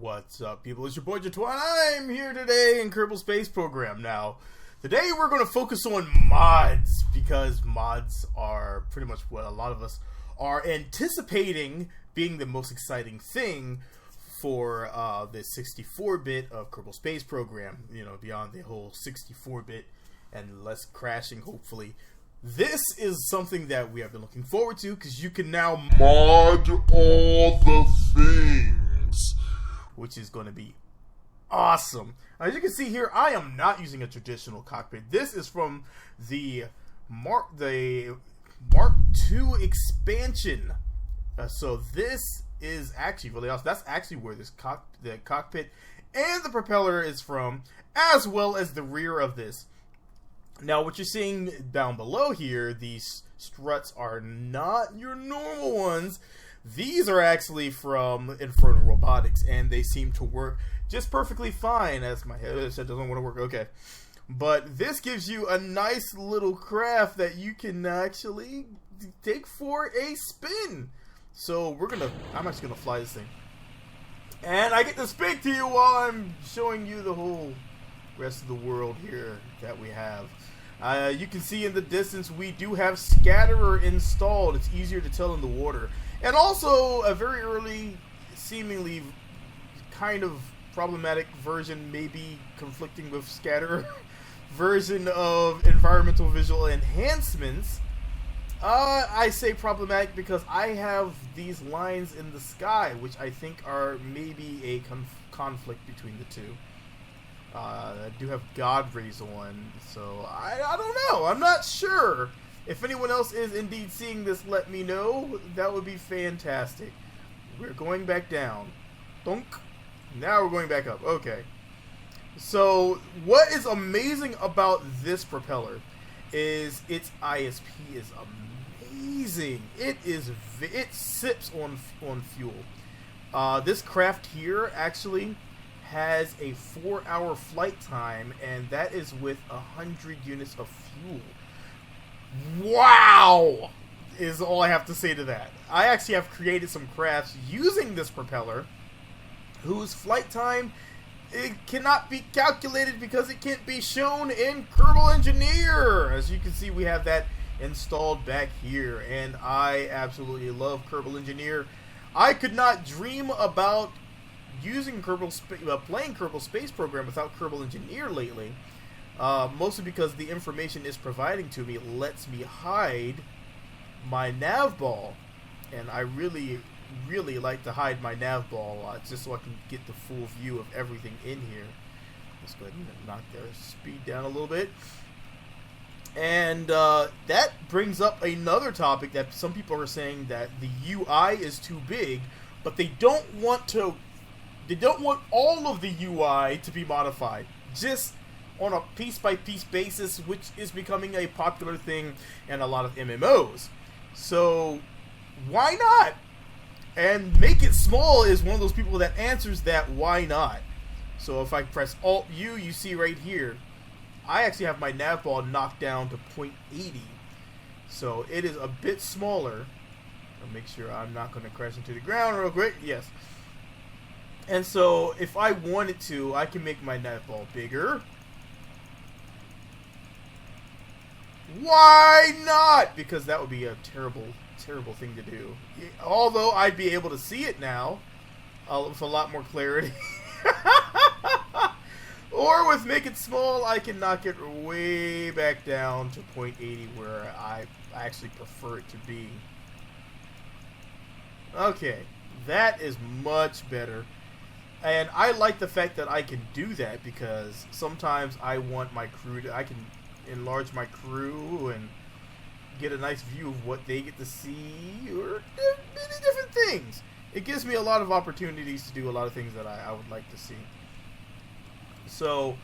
What's up, people? It's your boy Jatwan. I'm here today in Kerbal Space Program. Now, today we're going to focus on mods, because mods are pretty much what a lot of us are anticipating being the most exciting thing for the 64-bit of Kerbal Space Program. You know, beyond the whole 64-bit and less crashing, hopefully. This is something that we have been looking forward to, because you can now mod all the things, which is going to be awesome. As you can see here, I am not using a traditional cockpit. This is from the Mark II expansion. So this is actually really awesome. That's actually where the cockpit and the propeller is from, as well as the rear of this. Now, what you're seeing down below here, these struts are not your normal ones. These are actually from Infernal Robotics, and they seem to work just perfectly fine. As my headset doesn't want to work, okay. But this gives you a nice little craft that you can actually take for a spin. So I'm actually gonna fly this thing, and I get to speak to you while I'm showing you the whole rest of the world here that we have. You can see in the distance we do have Scatterer installed. It's easier to tell in the water. And also a very early, seemingly kind of problematic version, maybe conflicting with Scatterer, version of environmental visual enhancements. I say problematic because I have these lines in the sky, which I think are maybe a conflict between the two. I do have God rays on, so I don't know. I'm not sure. If anyone else is indeed seeing this, let me know. That would be fantastic. We're going back down. Thunk. Now we're going back up. Okay. So, what is amazing about this propeller is its ISP is amazing. It sips on fuel. This craft here actually has a 4-hour flight time, and that is with 100 units of fuel. Wow! Is all I have to say to that. I actually have created some crafts using this propeller, whose flight time it cannot be calculated because it can't be shown in Kerbal Engineer. As you can see, we have that installed back here, and I absolutely love Kerbal Engineer. I could not dream about using playing Kerbal Space Program without Kerbal Engineer lately. Mostly because the information it's providing to me lets me hide my nav ball, and I really like to hide my nav ball just so I can get the full view of everything in here. Let's go ahead and knock their speed down a little bit. And that brings up another topic that some people are saying, that the UI is too big, but they don't want all of the UI to be modified. Just on a piece-by-piece basis, which is becoming a popular thing in a lot of MMOs. So, why not? And Make It Small is one of those people that answers that why not. So if I press Alt-U, you see right here, I actually have my nav ball knocked down to 0.80. So it is a bit smaller. I'll make sure I'm not going to crash into the ground real quick. Yes. And so if I wanted to, I can make my nav ball bigger. Why not? Because that would be a terrible thing to do. Although I'd be able to see it now with a lot more clarity. Or with Make It Small, I can knock it way back down to 0.80, where I actually prefer it to be. Okay, that is much better. And I like the fact that I can do that, because sometimes I want my crew to, I can enlarge my crew and get a nice view of what they get to see, or many different things. It gives me a lot of opportunities to do a lot of things that I would like to see. So,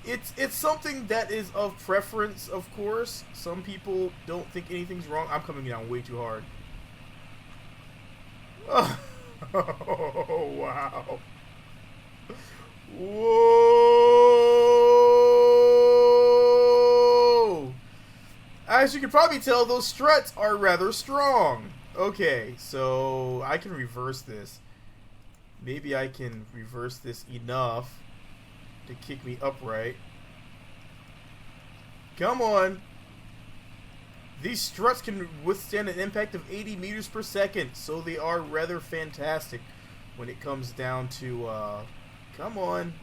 it's something that is of preference, of course. Some people don't think anything's wrong. I'm coming down way too hard. Oh, wow. Whoa! As you can probably tell, those struts are rather strong. Okay, so I can reverse this. Maybe I can reverse this enough to kick me upright. Come on. These struts can withstand an impact of 80 meters per second, so they are rather fantastic when it comes down to, come on.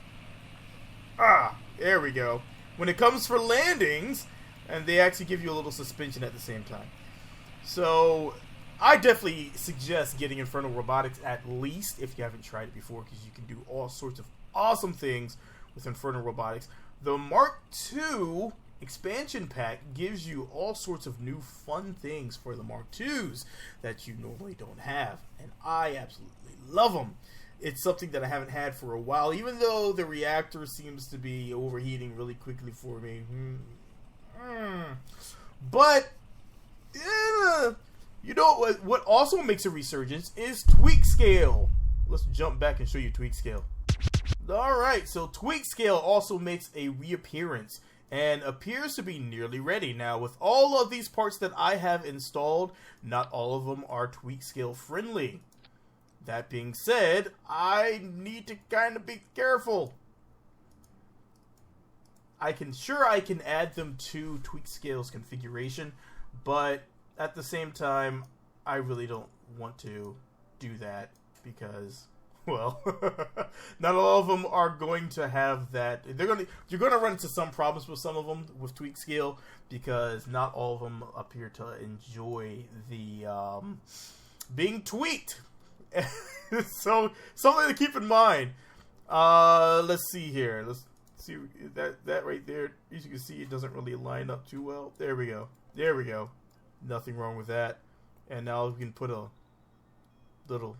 There we go. When it comes for landings, and they actually give you a little suspension at the same time. So, I definitely suggest getting Infernal Robotics at least, if you haven't tried it before, because you can do all sorts of awesome things with Infernal Robotics. The Mark II expansion pack gives you all sorts of new fun things for the Mark IIs that you normally don't have, and I absolutely love them. It's something that I haven't had for a while, even though the reactor seems to be overheating really quickly for me. But you know what also makes a resurgence is tweak scale. Let's jump back and show you tweak scale. Alright, so tweak scale also makes a reappearance and appears to be nearly ready. Now, with all of these parts that I have installed, not all of them are tweak scale friendly. That being said, I need to kind of be careful. I can add them to tweak scale's configuration, but at the same time, I really don't want to do that because, well, not all of them are going to have that. You're going to run into some problems with some of them with tweak scale because not all of them appear to enjoy the being tweaked. So something to keep in mind. Let's see here. Let's see that right there. As you can see, it doesn't really line up too well. There we go. There we go. Nothing wrong with that. And now we can put a little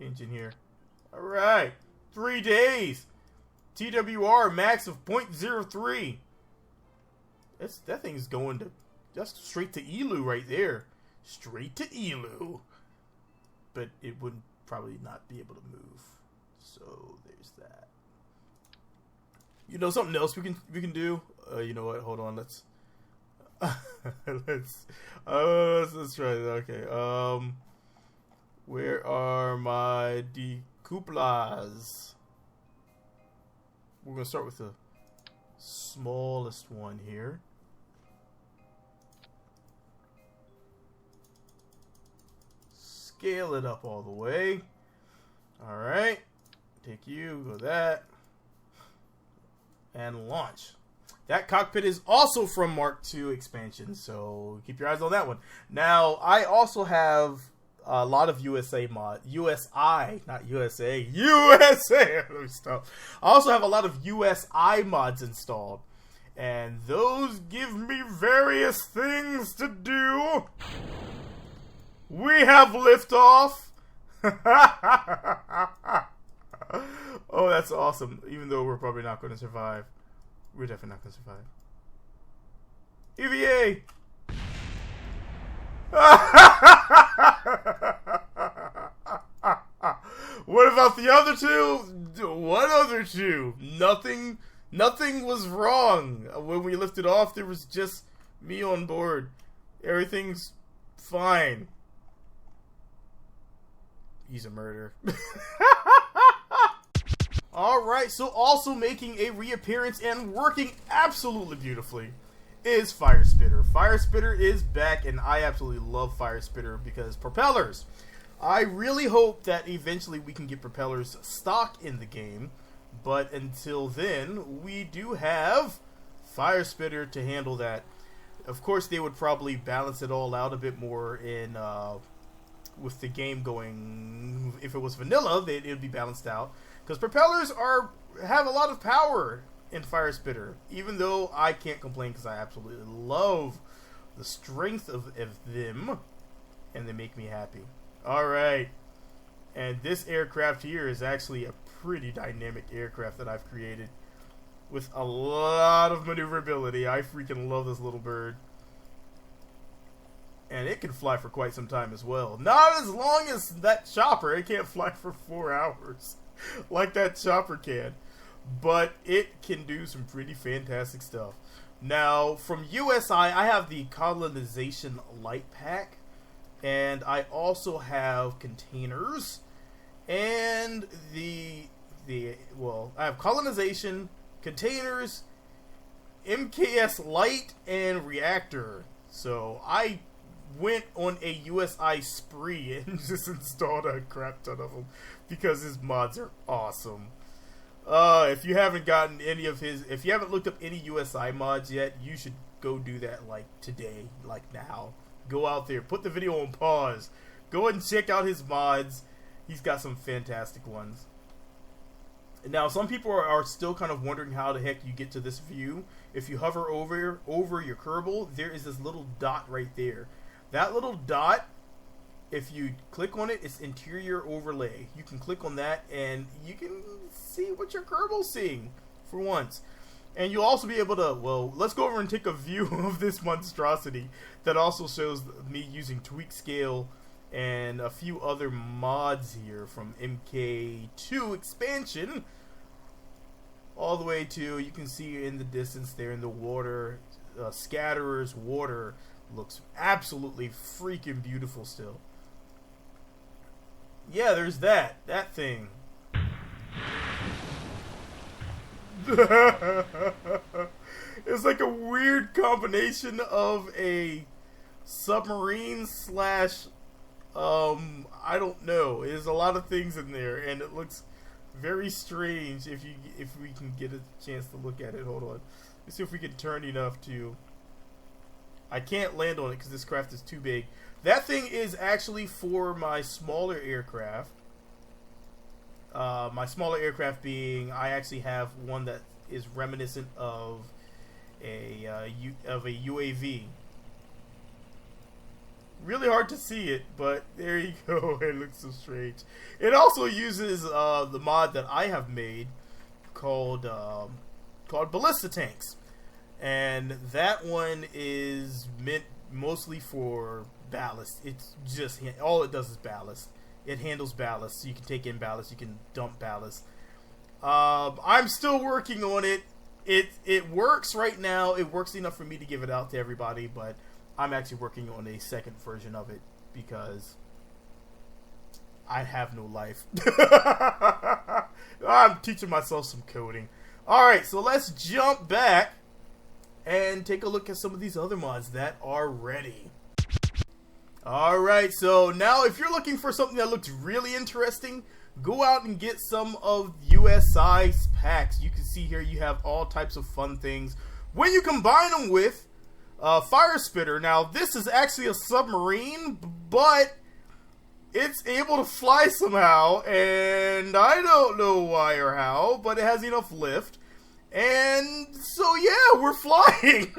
engine here. All right, 3 days. TWR max of 0.03. That thing's going to just straight to Elu right there. Straight to Elu. But it would probably not be able to move. So there's that. You know something else we can do? You know what? Hold on. Let's let's try this. Okay. Where are my decouplas? We're gonna start with the smallest one here. Scale it up all the way. Alright. Take you, go that. And launch. That cockpit is also from Mark II expansion, so keep your eyes on that one. Now, I also have a lot of USI, not USA. USA! Let me stop. I also have a lot of USI mods installed. And those give me various things to do. We have liftoff. Oh, that's awesome. Even though we're probably not going to survive. We're definitely not going to survive. EVA! What about the other two? What other two? Nothing was wrong. When we lifted off, there was just me on board. Everything's fine. He's a murderer. Alright, so also making a reappearance and working absolutely beautifully is Fire Spitter. Fire Spitter is back, and I absolutely love Fire Spitter because propellers. I really hope that eventually we can get propellers stock in the game, but until then, we do have Fire Spitter to handle that. Of course, they would probably balance it all out a bit more in with the game going. If it was vanilla, it would be balanced out. Because propellers have a lot of power in Fire Spitter, even though I can't complain because I absolutely love the strength of them, and they make me happy. Alright, and this aircraft here is actually a pretty dynamic aircraft that I've created with a lot of maneuverability. I freaking love this little bird. And it can fly for quite some time as well. Not as long as that chopper. It can't fly for 4 hours. Like that chopper can, but it can do some pretty fantastic stuff. Now, from USI, I have the Colonization Light Pack, And I also have containers. And I have colonization, containers, MKS light, and reactor. So I went on a USI spree and just installed a crap ton of them because his mods are awesome. If you haven't gotten any of his, if you haven't looked up any USI mods yet, you should go do that like today, like now. Go out there, put the video on pause, go ahead and check out his mods. He's got some fantastic ones. Now, some people are still kind of wondering how the heck you get to this view. If you hover over your Kerbal, there is this little dot right there. That little dot, if you click on it, it's interior overlay. You can click on that and you can see what your Kerbal's seeing for once. And you'll also be able to, well, let's go over and take a view of this monstrosity that also shows me using tweak scale and a few other mods here from MK2 expansion all the way to, you can see in the distance there in the water, Scatterer's water looks absolutely freaking beautiful still. Yeah, there's that thing. It's like a weird combination of a submarine slash I don't know. There's a lot of things in there, and it looks very strange. If we can get a chance to look at it, hold on. Let's see if we can turn enough to. I can't land on it because this craft is too big. That thing is actually for my smaller aircraft. My smaller aircraft being, I actually have one that is reminiscent of a UAV. Really hard to see it, but there you go. It looks so strange. It also uses the mod that I have made called Ballista Tanks, and that one is meant mostly for ballast. It's just all it does is ballast. It handles ballast, so you can take in ballast, you can dump ballast. I'm still working on it. It works right now. It works enough for me to give it out to everybody, but I'm actually working on a second version of it because I have no life. I'm teaching myself some coding. Alright, so let's jump back and take a look at some of these other mods that are ready. Alright, so now if you're looking for something that looks really interesting, go out and get some of USI packs. You can see here you have all types of fun things. When you combine them with Fire Spitter, now this is actually a submarine, but it's able to fly somehow, and I don't know why or how, but it has enough lift, and so yeah, we're flying.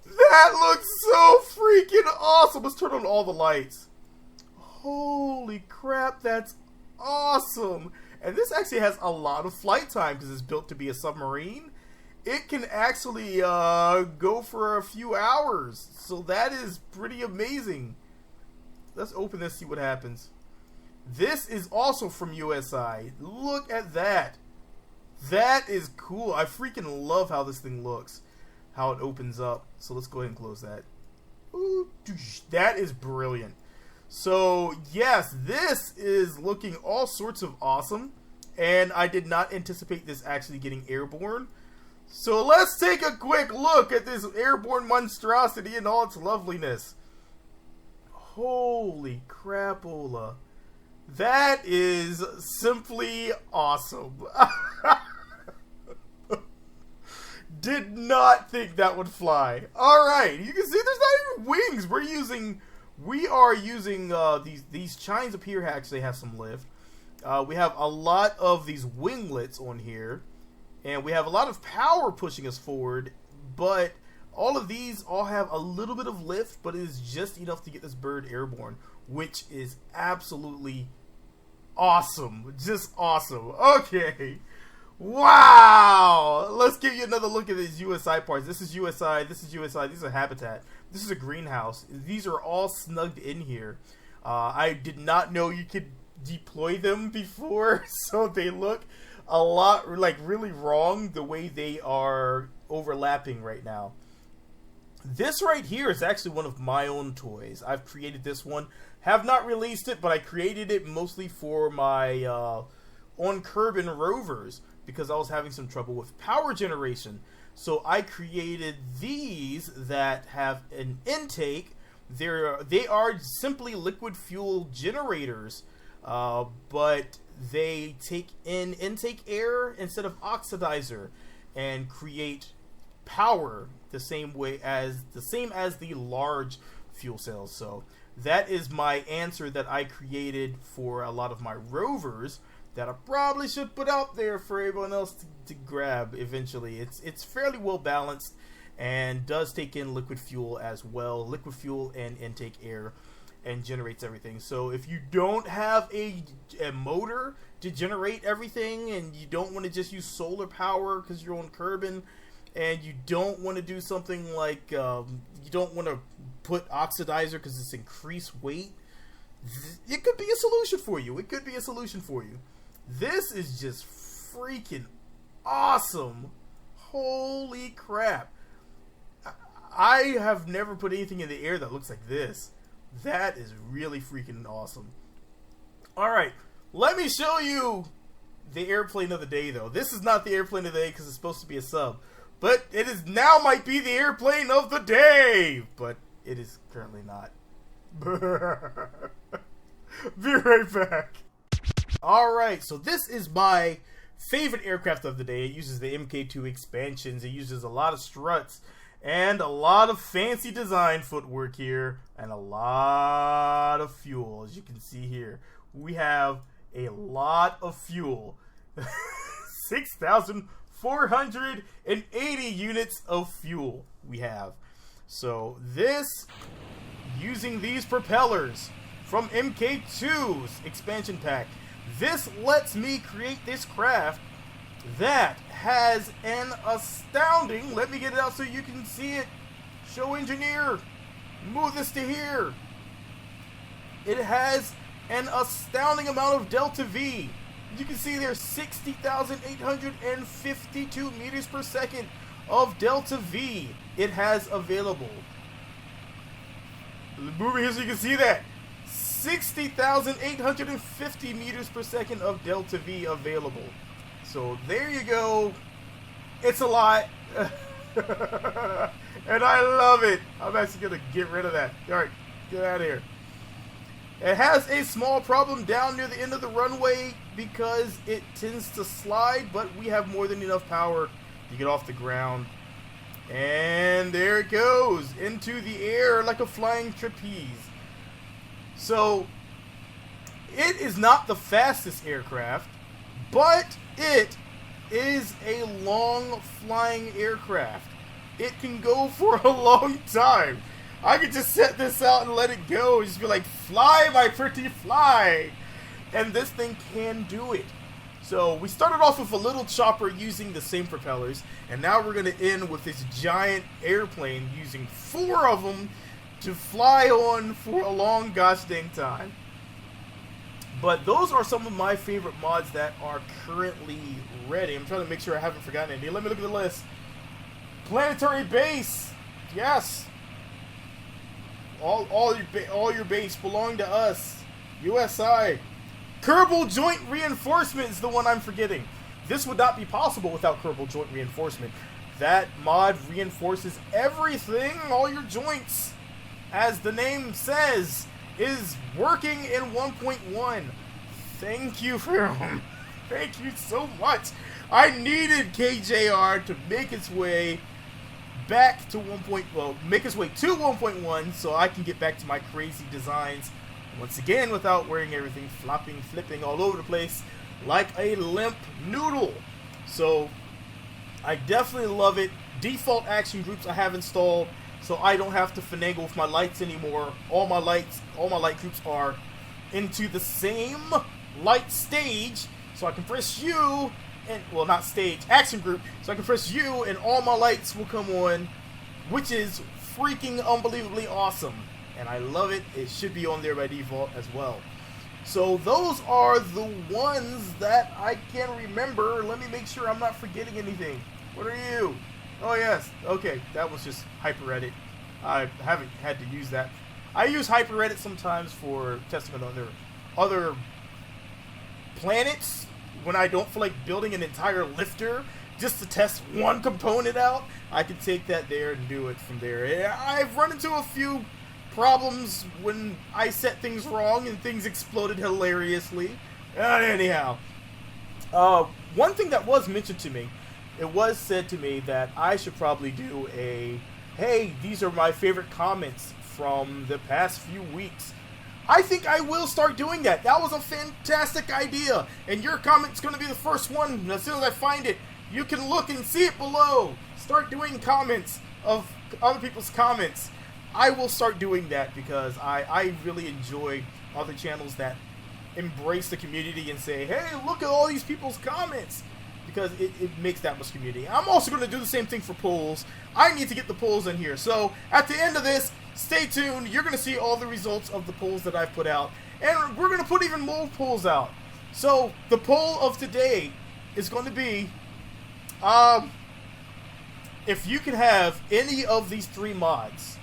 That looks so freaking awesome. Let's turn on all the lights. Holy crap, that's awesome. And this actually has a lot of flight time because it's built to be a submarine. It can actually go for a few hours. So that is pretty amazing. Let's open this, see what happens. This is also from USI. Look at that. That is cool. I freaking love how this thing looks. How it opens up. So let's go ahead and close that. Ooh, that is brilliant. So yes, this is looking all sorts of awesome. And I did not anticipate this actually getting airborne. So let's take a quick look at this airborne monstrosity and all its loveliness. Holy crapola. That is simply awesome. Did not think that would fly. Alright, you can see there's not even wings. We are using these chines up here actually have some lift. We have a lot of these winglets on here. And we have a lot of power pushing us forward, but all of these all have a little bit of lift, but it is just enough to get this bird airborne, which is absolutely awesome. Just awesome. Okay. Wow. Let's give you another look at these USI parts. This is USI. This is USI. This is a habitat. This is a greenhouse. These are all snugged in here. I did not know you could deploy them before, so they look a lot like really wrong the way they are overlapping right now. This right here is actually one of my own toys. I've created this one. Have not released it, but I created it mostly for my on Kerbal rovers because I was having some trouble with power generation. So I created these that have an intake. They are simply liquid fuel generators, but they take in intake air instead of oxidizer and create power the same as the large fuel cells. So that is my answer that I created for a lot of my rovers that I probably should put out there for everyone else to grab eventually. It's fairly well balanced and does take in liquid fuel as well, liquid fuel and intake air, and generates everything. So if you don't have a motor to generate everything and you don't want to just use solar power because you're on Kerbal, and you don't want to do something like you don't want to put oxidizer because it's increased weight, it could be a solution for you. It could be a solution for you. This is just freaking awesome. Holy crap. I have never put anything in the air that looks like this. That is really freaking awesome. Alright, let me show you the airplane of the day, though. This is not the airplane of the day because it's supposed to be a sub. But it is now might be the airplane of the day. But it is currently not. Be right back. Alright, so this is my favorite aircraft of the day. It uses the MK2 expansions. It uses a lot of struts and a lot of fancy design footwork here. And a lot of fuel, as you can see here. We have a lot of fuel. 6,480 units of fuel we have. So this, using these propellers from MK2's expansion pack, this lets me create this craft that has an astounding, let me get it out so you can see it, show engineer, move this to here. It has an astounding amount of delta V. You can see there's 60,852 meters per second of delta V it has available. Move it here so you can see that. 60,850 meters per second of delta V available. So there you go. It's a lot. And I love it. I'm actually going to get rid of that. Alright, get out of here. It has a small problem down near the end of the runway because it tends to slide, but we have more than enough power to get off the ground. And there it goes into the air like a flying trapeze. So it is not the fastest aircraft, but it is a long flying aircraft. It can go for a long time. I could just set this out and let it go. Just be like, fly, my pretty, fly. And this thing can do it. So we started off with a little chopper using the same propellers. And now we're going to end with this giant airplane using 4 of them to fly on for a long gosh dang time. But those are some of my favorite mods that are currently ready. I'm trying to make sure I haven't forgotten any. Let me look at the list. Planetary base. Yes. All your base belong to us. USI. Kerbal Joint Reinforcement is the one I'm forgetting. This would not be possible without Kerbal Joint Reinforcement. That mod reinforces everything, all your joints, as the name says, is working in 1.1. Thank you for thank you so much. I needed KJR to make its way back to make its way to 1.1 so I can get back to my crazy designs once again without wearing everything flopping, flipping all over the place like a limp noodle. So I definitely love it. Default action groups I have installed so I don't have to finagle with my lights anymore. All my light groups are into the same light stage, so I can press U and, well, not stage, action group, so I can press U and all my lights will come on, which is freaking unbelievably awesome. And I love it. It should be on there by default as well. So those are the ones that I can remember. Let me make sure I'm not forgetting anything. What are you? Oh yes, okay, that was just hyper edit. I haven't had to use that. I use HyperEdit sometimes for testing on other planets when I don't feel like building an entire lifter just to test one component out. I can take that there and do it from there. I've run into a few problems when I set things wrong and things exploded hilariously. Anyhow, one thing that was mentioned to me, it was said to me that I should probably do a, hey, these are my favorite comments from the past few weeks. I think I will start doing that. That was a fantastic idea. And your comment's going to be the first one. As soon as I find it, you can look and see it below. Start doing comments of other people's comments. I will start doing that because I really enjoy other channels that embrace the community and say, hey, look at all these people's comments. Because it makes that much community. I'm also going to do the same thing for polls. I need to get the polls in here. So at the end of this, stay tuned. You're going to see all the results of the polls that I've put out. And we're going to put even more polls out. So the poll of today is going to be, if you could have any of these 3 mods,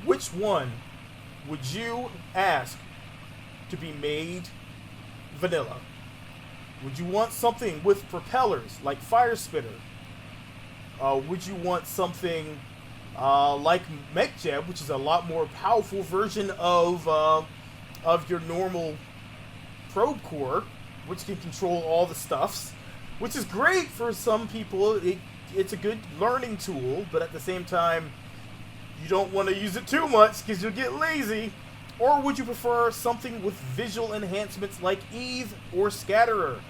which one would you ask to be made vanilla? Would you want something with propellers like Fire Spitter? Would you want something like MechJeb, which is a lot more powerful version of your normal probe core, which can control all the stuffs, which is great for some people. It's a good learning tool, but at the same time, you don't want to use it too much because you'll get lazy. Or would you prefer something with visual enhancements like Eve or Scatterer?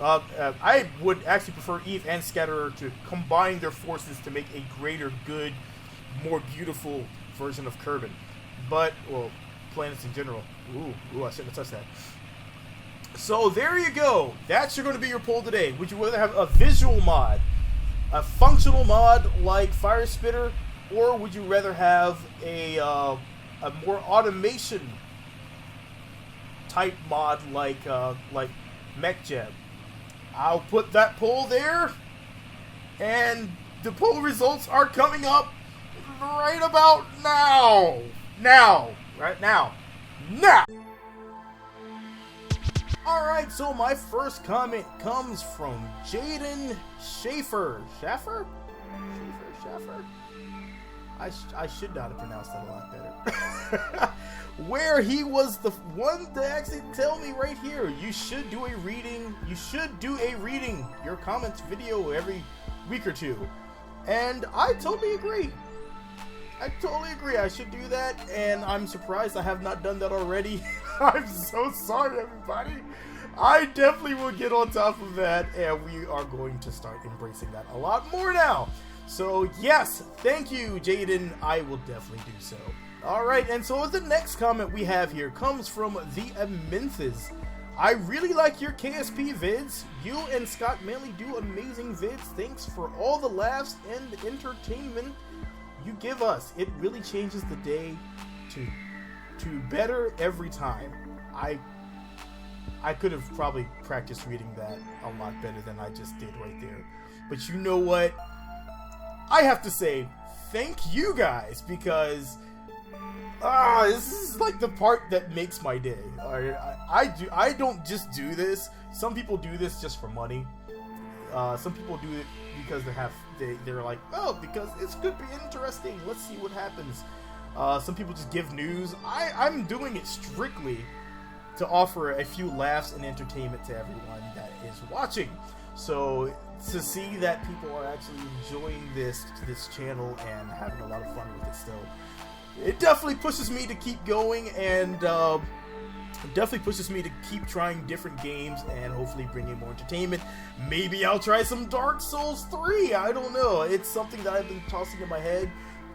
I would actually prefer Eve and Scatterer to combine their forces to make a greater good, more beautiful version of Kerbal. But, well, planets in general. Ooh, I shouldn't have touched that. So there you go. That's going to be your poll today. Would you rather have a visual mod, a functional mod like Fire Spitter, or would you rather have a more automation type mod like MechJeb? I'll put that poll there, and the poll results are coming up right about now. Right now. Alright, so my first comment comes from Jaden Schaefer. Schaffer? I should not have pronounced that a lot better. Where he was the one to actually tell me right here, you should do a reading, your comments video every week or two. And I totally agree. I should do that, and I'm surprised I have not done that already. I'm so sorry, everybody. I definitely will get on top of that, and we are going to start embracing that a lot more now. So, yes, thank you, Jaden. I will definitely do so. Alright, and so the next comment we have here comes from the Amenthas. I really like your KSP vids. You and Scott Manley do amazing vids. Thanks for all the laughs and entertainment you give us. It really changes the day to better every time. I could have probably practiced reading that a lot better than I just did right there. But you know what? I have to say thank you guys, because this is like the part that makes my day. I don't just do this. Some people do this just for money. Some people do it because they're like, oh, because it's could be interesting. Let's see what happens. Some people just give news. I'm doing it strictly to offer a few laughs and entertainment to everyone that is watching. So to see that people are actually enjoying this channel and having a lot of fun with it still, it definitely pushes me to keep going, and definitely pushes me to keep trying different games and hopefully bring in more entertainment. Maybe I'll try some Dark Souls 3. I don't know. It's something that I've been tossing in my head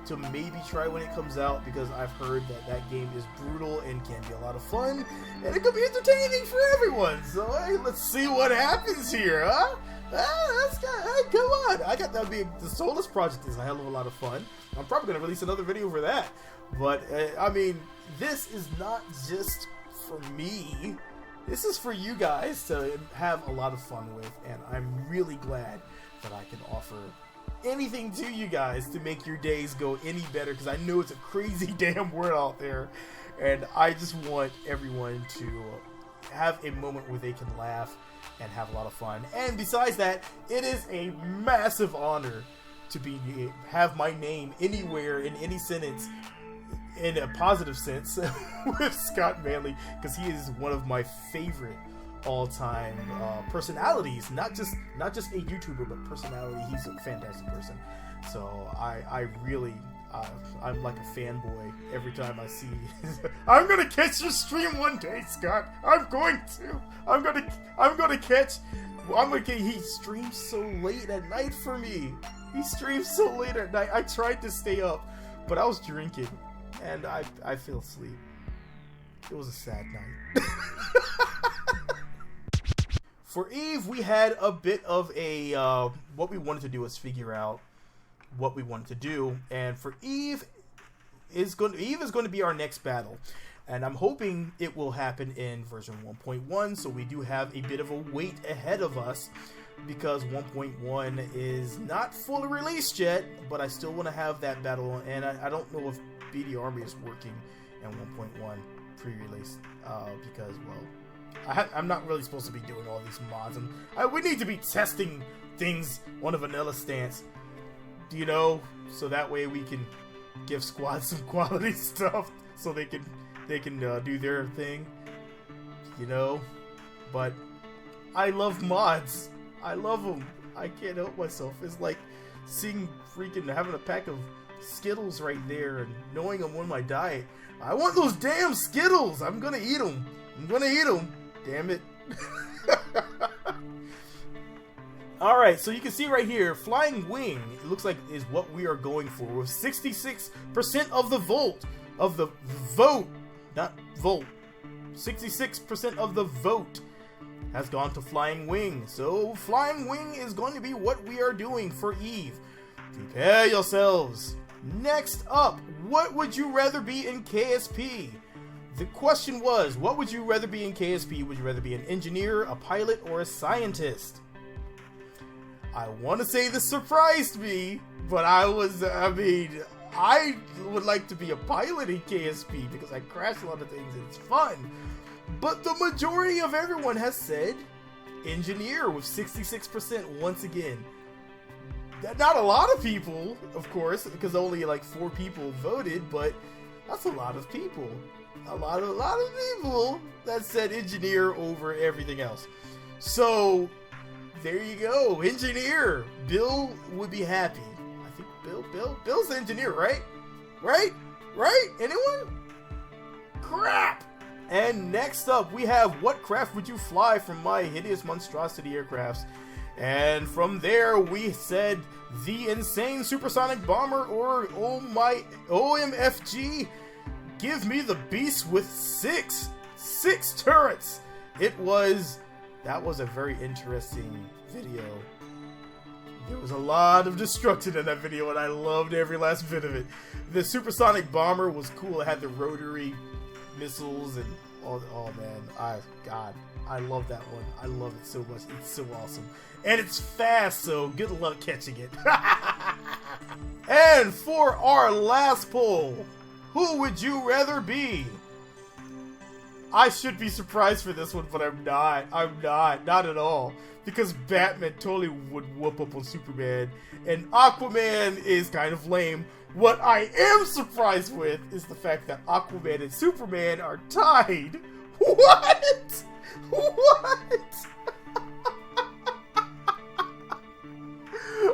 to maybe try when it comes out, because I've heard that game is brutal and can be a lot of fun, and it could be entertaining for everyone. So hey, let's see what happens here, huh? Hey, come on! That'd be the Solus project is a hell of a lot of fun. I'm probably gonna release another video for that. But I mean, this is not just for me. This is for you guys to have a lot of fun with, and I'm really glad that I can offer anything to you guys to make your days go any better, because I know it's a crazy damn world out there, and I just want everyone to have a moment where they can laugh and have a lot of fun. And besides that, it is a massive honor to have my name anywhere in any sentence in a positive sense with Scott Manley, because he is one of my favorite all-time personalities, not just a YouTuber, but personality. He's a fantastic person. So I really I'm like a fanboy every time I see I'm gonna catch your stream one day, Scott. I'm gonna catch he streams so late at night for me. He streams so late at night. I tried to stay up, but I was drinking and I fell asleep. It was a sad night. For Eve, we had a bit of a what we wanted to do was figure out what we wanted to do, and for Eve is going to be our next battle, and I'm hoping it will happen in version 1.1. So we do have a bit of a wait ahead of us, because 1.1 is not fully released yet, but I still want to have that battle, and I don't know if BD Army is working in 1.1 pre-release, because, well, I'm not really supposed to be doing all these mods, and we need to be testing things on a vanilla stance, you know, so that way we can give squads some quality stuff, so they can do their thing, you know. But I love mods. I love them. I can't help myself. It's like seeing having a pack of Skittles right there and knowing I'm on my diet. I want those damn Skittles. I'm gonna eat them. Damn it. Alright, so you can see right here, Flying Wing, it looks like is what we are going for, with 66% of the vote, not volt, 66% of the vote has gone to Flying Wing. So Flying Wing is going to be what we are doing for Eve. Prepare yourselves. Next up, what would you rather be in KSP? The question was, what would you rather be in KSP? Would you rather be an engineer, a pilot, or a scientist? I want to say this surprised me, but I would like to be a pilot in KSP because I crash a lot of things and it's fun. But the majority of everyone has said engineer with 66% once again. Not a lot of people, of course, because only like 4 people voted, but that's a lot of people. A lot of people that said engineer over everything else. So there you go, engineer. Bill would be happy. I think Bill's the engineer, right? Right? Anyone? Crap! And next up, we have what craft would you fly from my hideous monstrosity aircrafts? And from there, we said the insane supersonic bomber, or oh my OMFG, give me the beast with six turrets. That was a very interesting video. There was a lot of destruction in that video, and I loved every last bit of it. The supersonic bomber was cool. It had the rotary missiles and all. Oh man, I love that one. I love it so much. It's so awesome, and it's fast. So good luck catching it. And for our last poll, who would you rather be? I should be surprised for this one, but I'm not. Not at all. Because Batman totally would whoop up on Superman, and Aquaman is kind of lame. What I am surprised with is the fact that Aquaman and Superman are tied. What?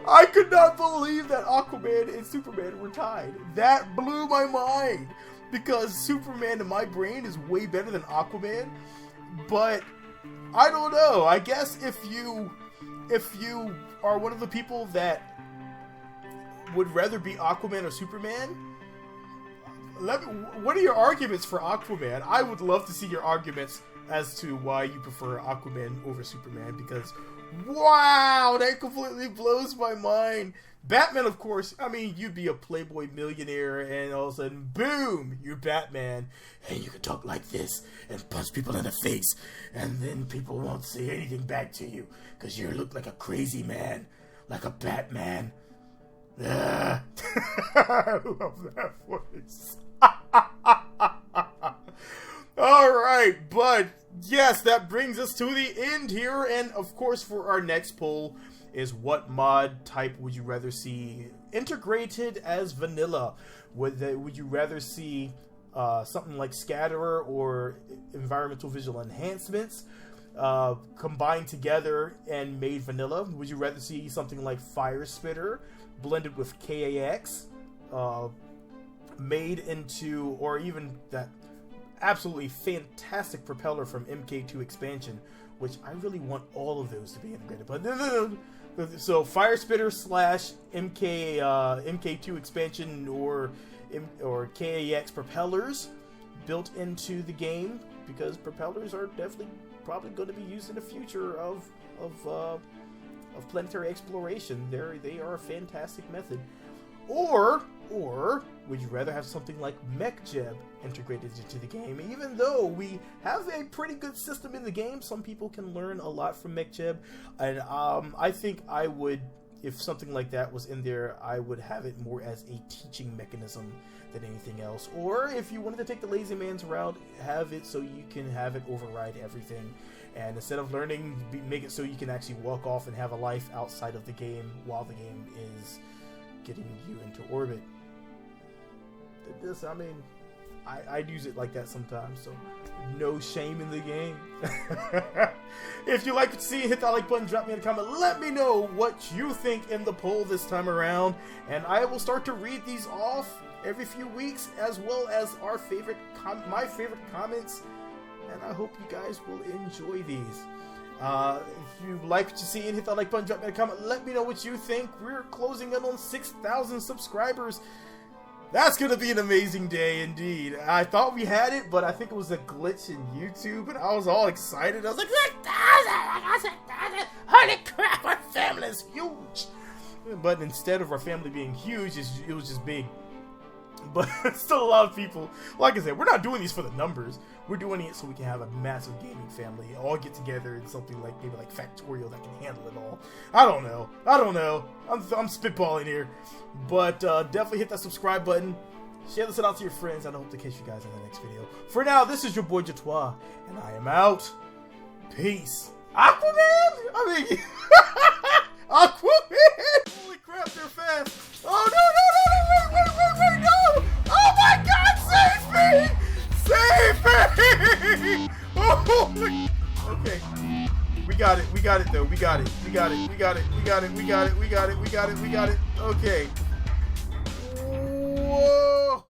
I could not believe that Aquaman and Superman were tied. That blew my mind. Because Superman in my brain is way better than Aquaman. But I don't know. I guess if you are one of the people that would rather be Aquaman or Superman, what are your arguments for Aquaman? I would love to see your arguments as to why you prefer Aquaman over Superman, because wow, that completely blows my mind. Batman, of course, I mean, you'd be a playboy millionaire, and all of a sudden, boom, you're Batman, and you can talk like this, and punch people in the face, and then people won't say anything back to you, because you look like a crazy man, like a Batman. I love that voice. Alright, but yes, that brings us to the end here. And of course, for our next poll is, what mod type would you rather see integrated as vanilla? Would you rather see something like Scatterer or environmental visual enhancements combined together and made vanilla? Would you rather see something like Fire Spitter blended with KAX made into, or even that absolutely fantastic Propeller from MK2 expansion, which I really want all of those to be integrated. But no. So Fire Spitter / MK2 expansion or KAX propellers built into the game, because propellers are definitely probably going to be used in the future of planetary exploration. They are a fantastic method. Or would you rather have something like MechJeb integrated into the game? Even though we have a pretty good system in the game, some people can learn a lot from MechJeb, and I think I would, if something like that was in there, I would have it more as a teaching mechanism than anything else. Or if you wanted to take the lazy man's route, have it so you can have it override everything, and instead of learning, make it so you can actually walk off and have a life outside of the game while the game is getting you into orbit. I mean, I'd use it like that sometimes, so no shame in the game. If you like what you see, hit that like button, drop me a comment, let me know what you think in the poll this time around, and I will start to read these off every few weeks, as well as our my favorite comments, and I hope you guys will enjoy these. If you like what you see, hit that like button, drop me a comment, let me know what you think. We're closing in on 6,000 subscribers. That's going to be an amazing day indeed. I thought we had it, but I think it was a glitch in YouTube, and I was all excited. I was like, 6,000! Holy crap, our family is huge! But instead of our family being huge, it was just big. But still a lot of people. Like I said, we're not doing these for the numbers. We're doing it so we can have a massive gaming family, all get together in something like maybe like Factorial that can handle it all. I don't know. I'm spitballing here. But definitely hit that subscribe button. Share this out to your friends, and I hope to catch you guys in the next video. For now, this is your boy Jatois, and I am out. Peace. Aquaman? I mean, Aquaman! Holy crap, they're fast. Oh, no, wait, no! Oh my God, save me! Save me! Oh, okay. We got it though. We got it. Okay. Whoa.